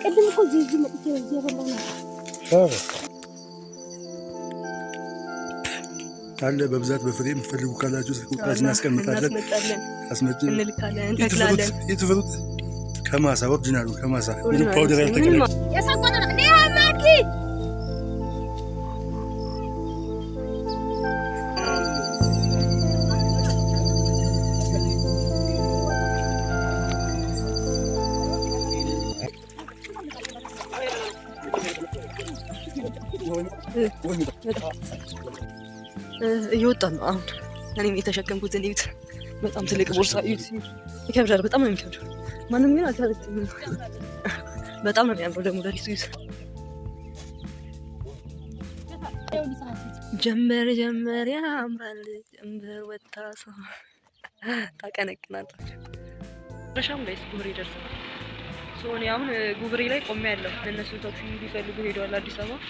ቅድም እኮ እዚህ መጥቼ እየበላሁ ነው አለ። በብዛት በፍሬ የምትፈልጉ ካላችሁ ስልክ ቁጥራችን እናስቀምጣለን። አስመጭን እንልካለን፣ እንተክላለን። የተፈሩት ከማሳ ኦሪጂናሉ ከማሳ ምንም ፓውደር ያልተቀላቀለ እየወጣን ነው አሁን። እኔም የተሸከምኩት እኔት በጣም ትልቅ ቦርሳ ይከብዳል። በጣም ነው የሚከብደው። ማንም ግን አልታረክም። በጣም ነው የሚያምረው ደግሞ ለሊቱ ይዘ ጀመር ጀመር ያምራል ጀመር ወጣ ሰው ታቀነቅናለች። ረሻም ጋይስ ጉብሬ ደርሰናል። ሶኒ አሁን ጉብሬ ላይ ቆሜ ያለው ለነሱ ታክሲ እንዲፈልጉ ሄደዋል አዲስ አበባ።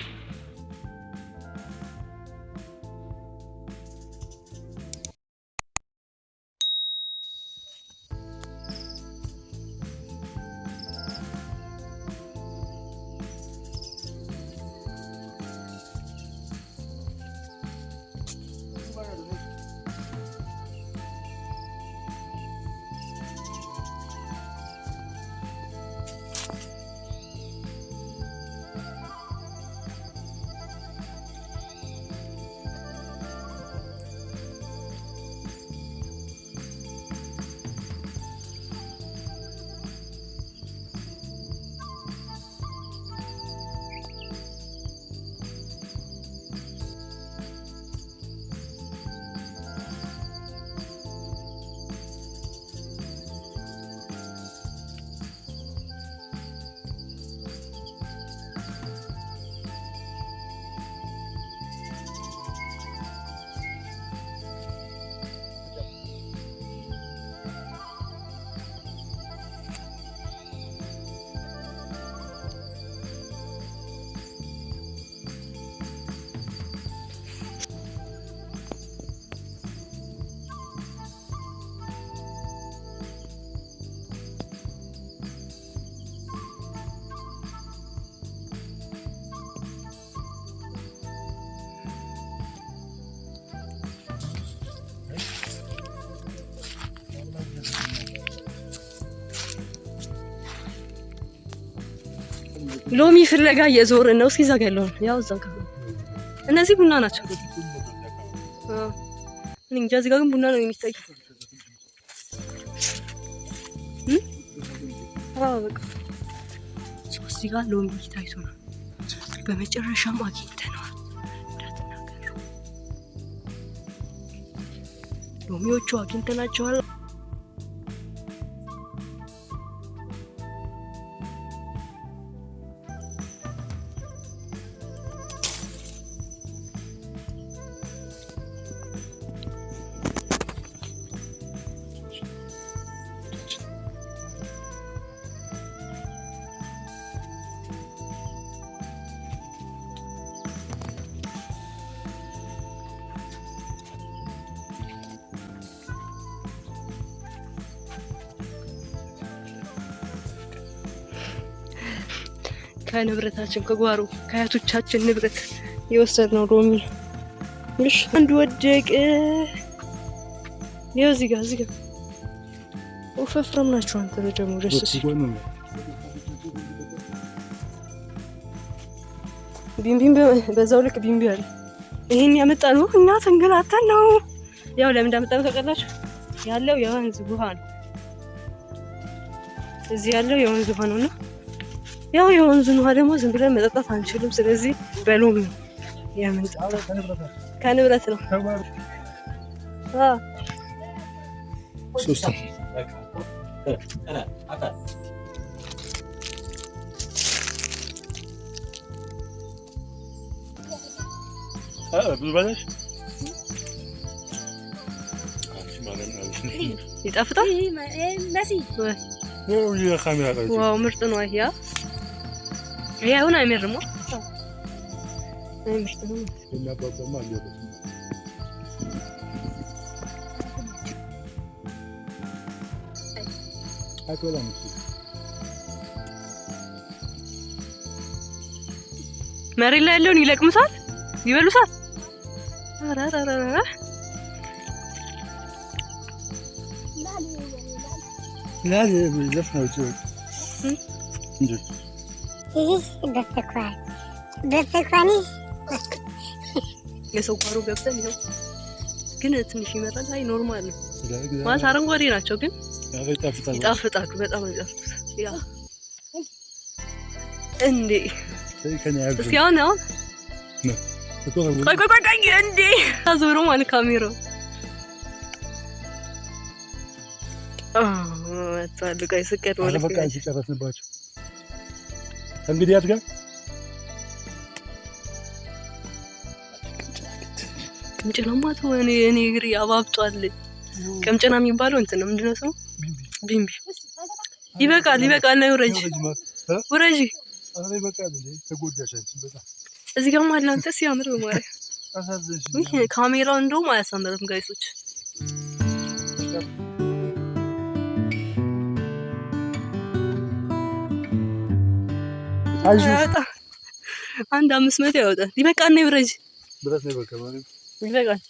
ሎሚ ፍለጋ እየዞርን ነው። እስኪ እዛ ጋር ያለውን ያው እዛ ጋር እነዚህ ቡና ናቸው። እኔ እንጃ እዚህ ጋር ግን ቡና ነው የሚታየው። በቃ እዚህ ጋር ሎሚ ታይቶናል። በመጨረሻም አግኝተነዋል። እንዳትናገሩ ሎሚዎቹ አግኝተናቸዋል። ከንብረታችን ከጓሮ ከአያቶቻችን ንብረት የወሰድነው ሎሚ እሺ፣ አንድ ወደቀ። ያው እዚህ ጋር ወፈፍራም ናቸው። አንተ ደግሞ ደስ ሲል ቢምቢም በዛው ልክ ቢምቢ አለ። ይሄን ያመጣነው እኛ ተንገላታን ነው። ያው ለምን እንዳመጣነው ታውቃላችሁ? ያለው የወንዝ ውሃ ነው። እዚህ ያለው የወንዝ ውሃ ነውና ያው የወንዙን ውሃ ደግሞ ዝም ብለን መጠጣት አንችልም። ስለዚህ በሎሚ ነው የምንጠጣው። ከንብረት ነው። ሶስት ብዙ ባለሽ ይጣፍጣል። መሲ ይኸው ካሜራ ቀርጾ ዋው ምርጥ ነው። ይሄ አሁን አይመርም። አይ ምርጥ ነው። የሚያባባማ አለበት አቆላም መሬት ላይ ያለውን ይለቅሙሳል፣ ይበሉሳል። አራራራራ لا لفنا وجهك እንዴ በስኳር የስኳሩ ገብተን ይኸው ግን ትንሽ ይመራል። አይ ኖርማል ነው ማለት አረንጓዴ ናቸው ግን ይጣፍጣሉ። በጣም ይጣፍጣሉ። ያ እንዴ እስኪ አሁን ቆይ እንዴ አዙሮ ማለት ካሜራው ታልቃ ይስቀጥ ወለ በቃ ሲጨረስንባቸው እንግዲህ አትጋ ቅምጭናማት እኔ እግሬ አባብጧል። ቅምጭና የሚባለው እንትን ነው ምንድነው ስሙ? ቢምቢ። ይበቃል ነው። ውረጂ አሬ በቃል እንዴ ተጎዳሽ አንቺ በጣም እዚህ ጋር ማለት አንተ ሲያምር ማለት አሳዘንሽ። ካሜራው እንደውም አያሳምርም ጋይሶች። አንድ 500 ያወጣል። ይበቃል ነው። ውረጂ ብረት ነው በቃ ማለት ይበቃል።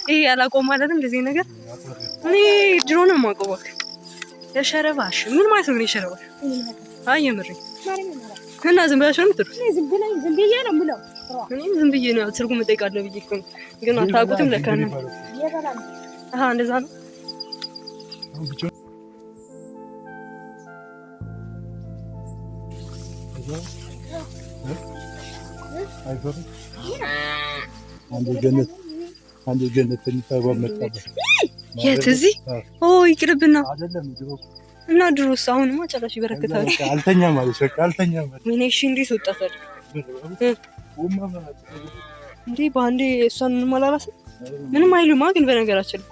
ይሄ ያላቆም ማለት እንደዚህ ነገር እኔ ድሮ ነው የማውቀው። የሸረባሽ ምን ማለት ነው? የሸረባሽ አይ የምሬን እና ዝም ብላችሁ ነው የምትሉት? ዝም ብዬ ነው ትርጉም እጠይቃለሁ ብዬ እኮ ነው። ግን አታውቁትም ለካ ነው። አሃ እንደዛ ነው። አንድ ገነት ተንታው መጣበ የት እዚህ ይቅርብና እና ድሮስ አሁንማ ጨራሽ ይበረከታል። አልተኛ ማለት በቃ አልተኛ ማለት ምን እሺ እንዴት ወጣታል እንዴ ባንዴ እሷን ማላላስ ምንም አይሉማ። ግን በነገራችን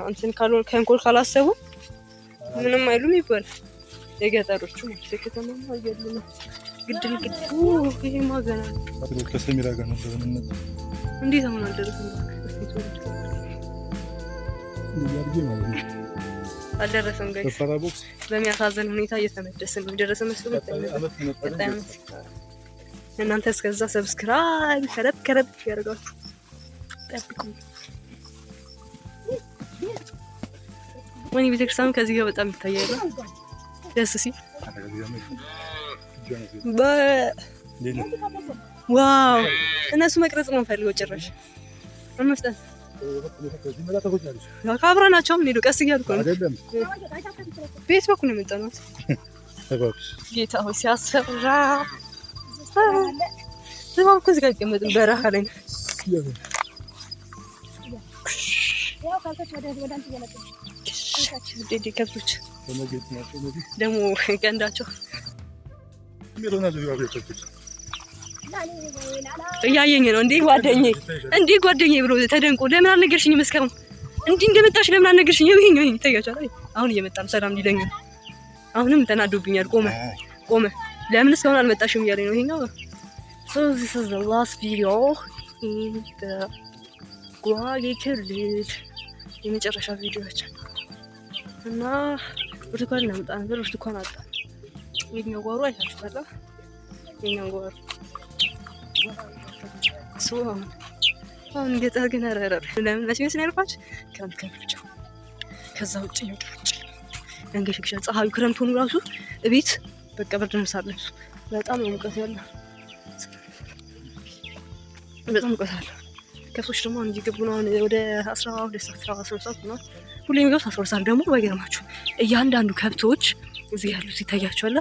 እንትን ካልሆነ ከንኮል ካላሰቡ ምንም አይሉም ይባል። የገጠሮቹ ከተማማ አይደሉም። ግድል ይሄ ማገና ከሰሚራ ጋር ነበር ምን እንዴት አሁን አልደረሰም? አልደረሰም ጋይስ። በሚያሳዝን ሁኔታ እየተመደስን ነው። ደረሰ መስሎኝ እናንተ እስከዛ ሰብስክራይብ ከረብ ያደርጋችሁ ጠብቁ። ወይኔ ቤተክርስቲያኑ ከዚህ ጋር በጣም ይታያል። ደስ ሲል ዋው! እነሱ መቅረጽ ነው ፈልገው ጭራሽ አመስጠን ካብራ ናቸው። ምን ሄዱ ቀስ እያልኩ ነው። ቤት በኩል ነው የመጣነው። ጌታ ሆይ ሲያሰራ ዝም እኮ እዚህ ጋር ይቀመጥን በረሃ ላይ ነው። ከብቶች ደግሞ ቀንዳቸው እያየኝ ነው። እንዴ ጓደኛዬ ብሎ ተደንቆ ለምን አልነገርሽኝም? እስካሁን እንዲህ እንደመጣሽ ለምን አልነገርሽኝም? ይሄኛው ይታያችኋል። አሁን እየመጣ ነው። ሰላም ሊለኝ ነው። አሁንም ተናዶብኛል። ቆመ ለምን እስካሁን አልመጣሽም እያለኝ ነው። ይሄኛው so this is the last video in the ጉራጌ ክልል የመጨረሻ ቪዲዮችን እና ብርቱካን ለምጣ ነበር። ብርቱካን አጣ። የኛው ጓሮ አይታችኋል። የኛው ጓሮ አሁን ገጠር ግን ረረረ ለምን ለሲስ ነው ያልኳችሁ? ብቻ ከዛ ውጭ እንግሽግሻ ፀሐዩ ክረምት ሆኖ ራሱ እቤት በቃ ብርድ ነው ሳለ በጣም ሙቀት ያለ በጣም ሙቀት አለ። ከፎች ደግሞ አንጂ ግቡና ወደ 12 ሰዓት ነው ሁሌ የሚገቡት 12 ሰዓት ደግሞ ባይገርማችሁ እያንዳንዱ ከብቶች እዚህ ያሉት ይታያቸዋል።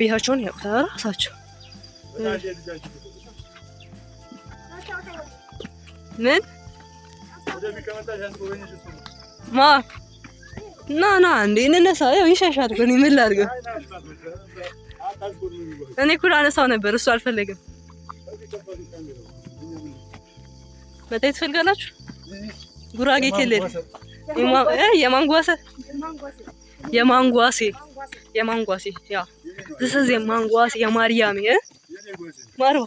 ቤታቸውን ያውቁታል ራሳቸው። ምን ማ ና እንዴ እንነሳ። ያው ይሻሻል እኮ ምን ላድርገው? እኔ እኮ ላነሳው ነበር እሱ አልፈለገም። መታየት ትፈልጋላችሁ? ጉራጌ ክልል የማንጓሴ ያ ዝሰዝ የማንጓሴ የማርያም ማርዋ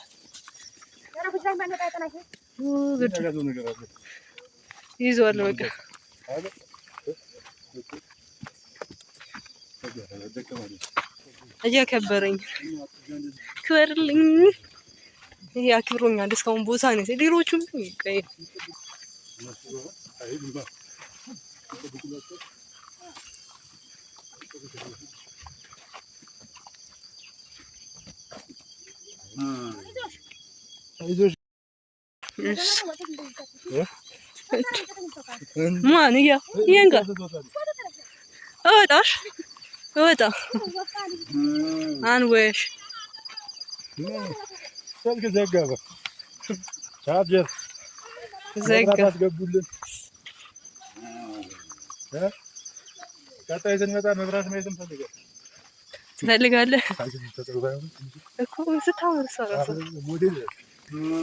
ይዟል በቃ እያከበረኝ ክበርልኝ። ይሄ አክብሮኛል እስካሁን ቦታ ነው። ሌሎቹም ይቀይ ማን ይንጋ ወጣ አንወሽ ስልክ ዘጋባ ቻርጀር አስገቡልን። ቀጣይ ስንመጣ መብራት ማየት ትፈልጋለህ እኮ ስታምር ሰራሰ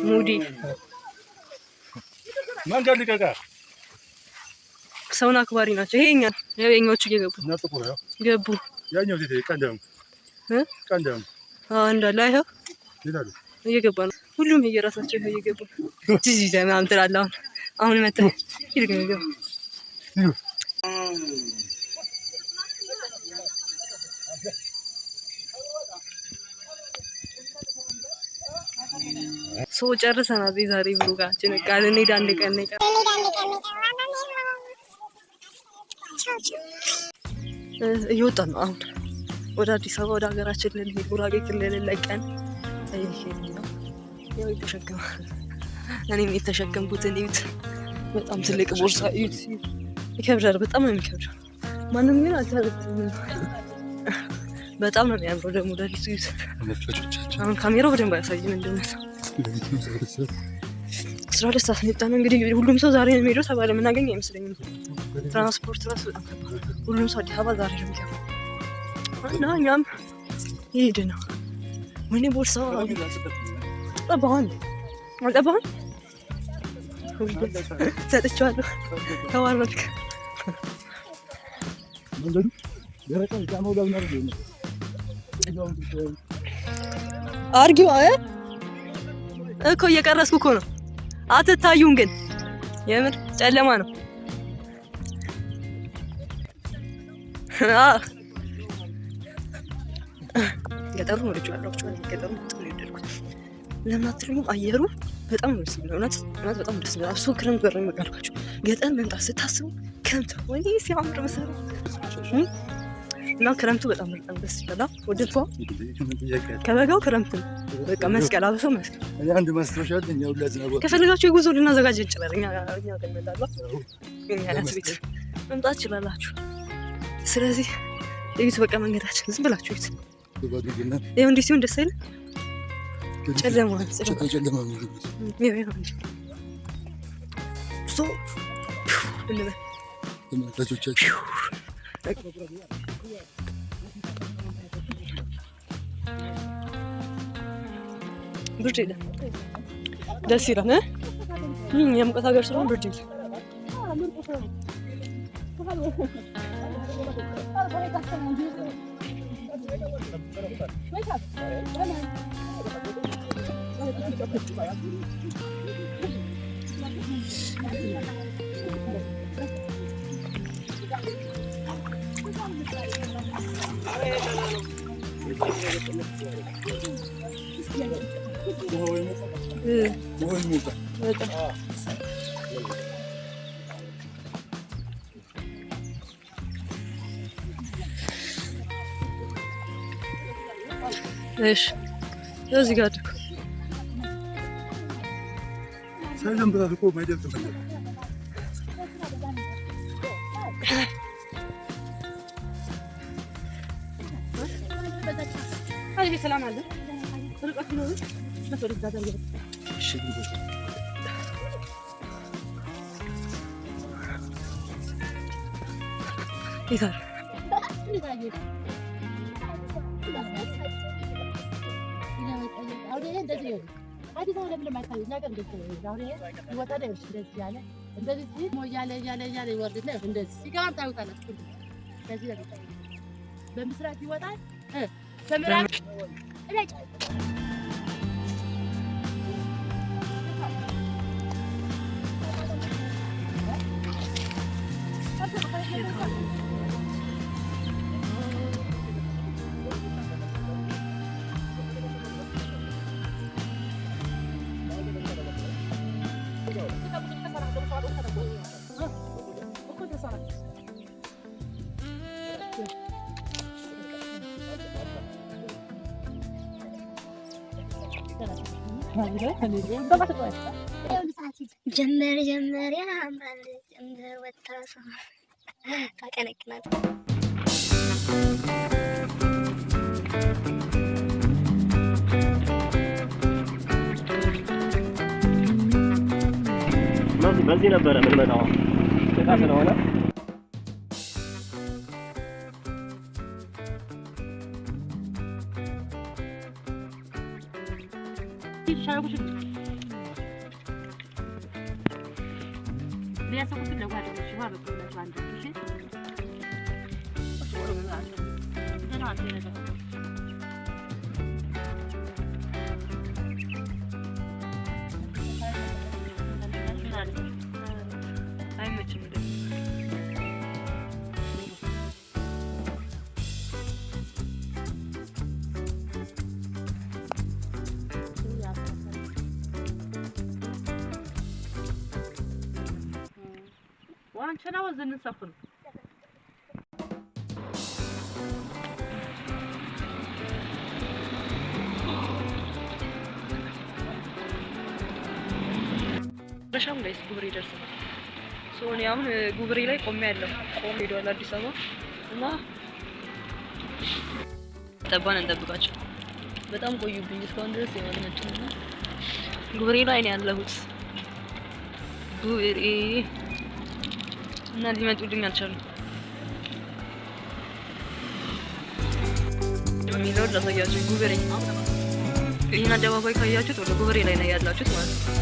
ሙዲ መንገድ ልቀቃ ሰውን አክባሪ ናቸው። ይሄኛ ያው የኛዎቹ እየገቡ እና ጥቁር ነው ገቡ። ያኛው ዜት ቀንደም ቀንደም እንዳለ አይኸው እየገባ ነው። ሁሉም እየራሳቸው ይኸው እየገቡ ጂጂ ምናምን ትላለህ። አሁን መጥተህ ይልገገቡ ሶ ጨርሰናል። ዛሬ ብሎጋችን ቃል እንሄዳ አንድ ቀን እየወጣን ነው አሁን ወደ አዲስ አበባ ወደ ሀገራችን ልንሄድ ጉራጌ ክልል ለቀን እየሄድን ነው። ያው የተሸከመ እኔም የተሸከምኩትን እዩት። በጣም ትልቅ ቦርሳ እዩት። ይከብዳል። በጣም ነው የሚከብደው። ማንም ግን አልቻለም። በጣም ነው የሚያምረው ደግሞ ዳሊቱ እዩት። አሁን ካሜራው በደንብ አያሳይም እንደነሳ 12 ሰዓት ነው የወጣነው። እንግዲህ ሁሉም ሰው ዛሬ ነው የሚሄደው ተባለ። የምናገኝ አይመስለኝም። ትራንስፖርት ራሱ በጣም ከባድ። ሁሉም ሰው አዲስ አበባ ዛሬ ነው የሚገባው እና እኛም ይሄድ ነው። ምን ቦርሳው ጠባሁን አልጠባሁን ሰጥቼዋለሁ። ተዋረድክ አርጊው እኮ እየቀረስኩ እኮ ነው። አትታዩም ግን የምር ጨለማ ነው። ገጠሩ ነው ልጅ ያለው ገጠሩ ነው የወደድኩት። ለምን አትሉኝም? አየሩ በጣም ነው ደስ የሚለው። እውነት በጣም ደስ የሚለው። አብሶ ክረምት በረኝ መጋልኳቸው ገጠር መምጣት ስታስቡ ክረምት ወይ ሲያምር መሰለኝ እና ክረምቱ በጣም ደስ ይላል። ወደድኩ። ከበጋው ክረምት ነው በቃ መስቀል አብሶ መስቀል አንድ ማስተዋሻ አለኝ። ከፈለጋችሁ የጉዞ ልናዘጋጅ እንችላለን። እኛ ተመጣጣ ያላችሁ ቤት መምጣት ትችላላችሁ። ስለዚህ የዩት በቃ መንገዳችን ዝም ብላችሁ ይት ይሄው እንዴት ሲሆን ደስ አይልም? ጨለማ ሶ እንበል ተመልካቾቻችን ብርድ የለም። ደስ ይላል። የሙቀት ሀገር ስለሆነ ብርድ የለም። እሺ እዚህ ጋር አድርጎ ሰላም ብራስ እኮ ማይደርስ ነው። አይ ሰላም አለ ርቀት ነው መስወር ይዛዛል። እሺ ይታል አዲስ አበባ ለምን ማይታዩ ነገር እንደዚህ ዛሬ ይወጣል። እንደዚህ ያለ እንደዚህ ያለ ይወርድና እንደዚህ ሲጋም ታዩታላችሁ። እንደዚህ ያለ በምስራቅ ይወጣል በምዕራብ እረጭ ጀመር ያምራል ጀመር ወጣሳ ታቀነቅናት በዚህ ነበረ ምን መጣው ተቃ ስለሆነ ያሰብኩት ለጓደኞቼ ማለት ነው ለአንድ እሺ አይመችም ዋንቸና ወዘን ሰፍን ረሻም ጋይስ ጉብሬ ደርሰናል። ሶኒ አሁን ጉብሬ ላይ ቆሜ ያለው ሄዷል አዲስ አበባ እና ጠባን እንጠብቃቸው። በጣም ቆዩብኝ እስካሁን ድረስ የማልመጡና ጉብሬ ላይ ነው ያለሁት። ጉብሬ እና ሊመጡልኝ አልቻሉም። የሚለውን ላሳያችሁ ጉብሬ ይህን አደባባይ ካያችሁት ወደ ጉብሬ ላይ ነው ያላችሁት ማለት ነው።